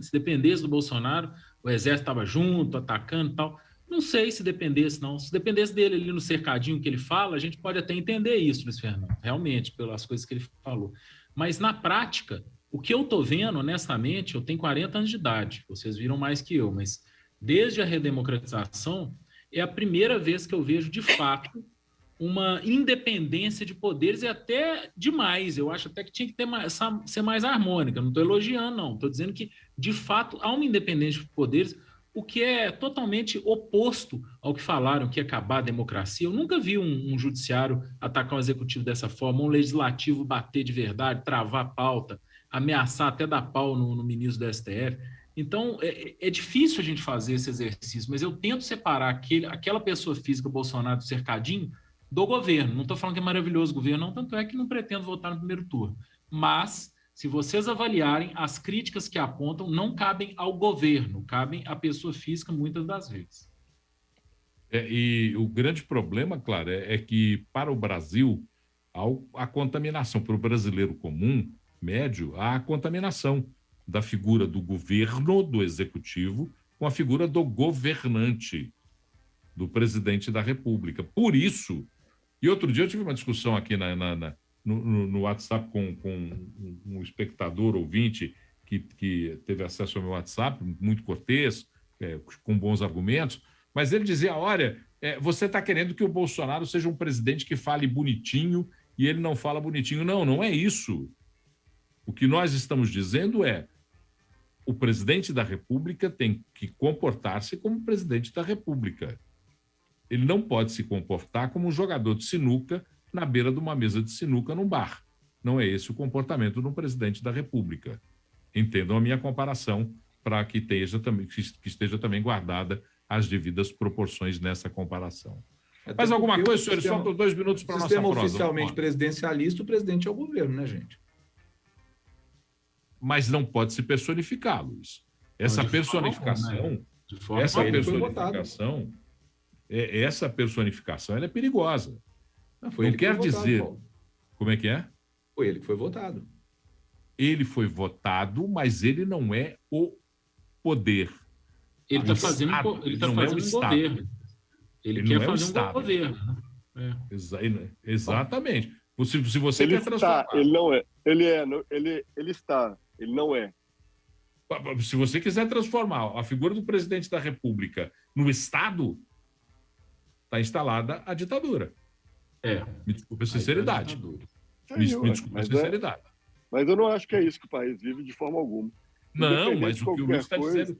se dependesse do Bolsonaro, o Exército estava junto, atacando e tal. Não sei se dependesse, não. Se dependesse dele ali no cercadinho que ele fala, a gente pode até entender isso, Luiz Fernando, realmente, pelas coisas que ele falou. Mas, na prática, o que eu estou vendo, honestamente, eu tenho 40 anos de idade, vocês viram mais que eu, mas desde a redemocratização, é a primeira vez que eu vejo, de fato, uma independência de poderes e até demais. Eu acho até que tinha que ser mais harmônica. Não estou elogiando, não. Estou dizendo que, de fato, há uma independência de poderes, o que é totalmente oposto ao que falaram, que ia acabar a democracia. Eu nunca vi um judiciário atacar um executivo dessa forma, um legislativo bater de verdade, travar a pauta, ameaçar até dar pau no ministro do STF. Então, é difícil a gente fazer esse exercício, mas eu tento separar aquela pessoa física, Bolsonaro, do cercadinho, do governo. Não estou falando que é maravilhoso o governo, não, tanto é que não pretendo votar no primeiro turno. Mas, se vocês avaliarem, as críticas que apontam não cabem ao governo, cabem à pessoa física muitas das vezes. E o grande problema, claro, é que para o Brasil, a contaminação, para o brasileiro comum, médio, há a contaminação da figura do governo, do executivo, com a figura do governante, do presidente da República. Por isso, e outro dia eu tive uma discussão aqui no WhatsApp com um espectador ouvinte que teve acesso ao meu WhatsApp, muito cortês, com bons argumentos, mas ele dizia, olha, você está querendo que o Bolsonaro seja um presidente que fale bonitinho e ele não fala bonitinho. Não, não é isso. O que nós estamos dizendo é o presidente da República tem que comportar-se como presidente da República. Ele não pode se comportar como um jogador de sinuca na beira de uma mesa de sinuca num bar. Não é esse o comportamento de um presidente da República. Entendam a minha comparação para que esteja também guardada as devidas proporções nessa comparação. Mais alguma coisa, senhores? Só por 2 minutos para a nossa prosa. O sistema oficialmente presidencialista, o presidente é o governo, né, gente? Mas não pode se personificar, Luiz. Essa personificação, essa personificação, ela é perigosa. Não quer dizer. Como é que é? Foi ele que foi votado. Ele foi votado, mas ele não é o poder. Ele está fazendo um governo. Ele quer fazer um governo. Exatamente. Se você ele quer transformar... Ele não é. Ele está. Ele não é. Se você quiser transformar a figura do presidente da República no Estado, está instalada a ditadura. Me desculpe a sinceridade. Me desculpe a sinceridade. Mas eu não acho que é isso que o país vive de forma alguma. Não, mas o que o Luiz está dizendo...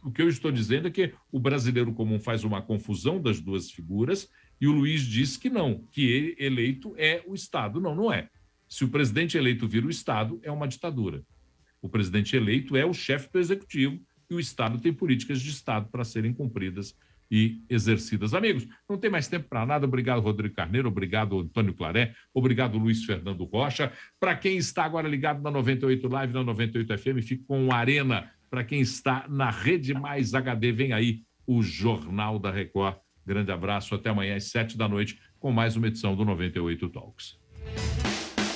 O que eu estou dizendo é que o brasileiro comum faz uma confusão das duas figuras e o Luiz diz que não, que ele eleito é o Estado. Não, não é. Se o presidente eleito vira o Estado, é uma ditadura. O presidente eleito é o chefe do executivo e o Estado tem políticas de Estado para serem cumpridas e exercidas. Amigos, não tem mais tempo para nada. Obrigado, Rodrigo Carneiro. Obrigado, Antônio Claré. Obrigado, Luiz Fernando Rocha. Para quem está agora ligado na 98 Live, na 98 FM, fique com o Arena. Para quem está na Rede Mais HD, vem aí o Jornal da Record. Grande abraço, até amanhã às 7h com mais uma edição do 98 Talks.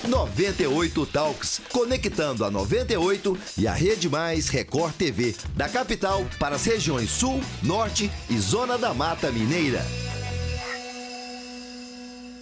98 Talks, conectando a 98 e a Rede Mais Record TV, da capital para as regiões Sul, Norte e Zona da Mata Mineira.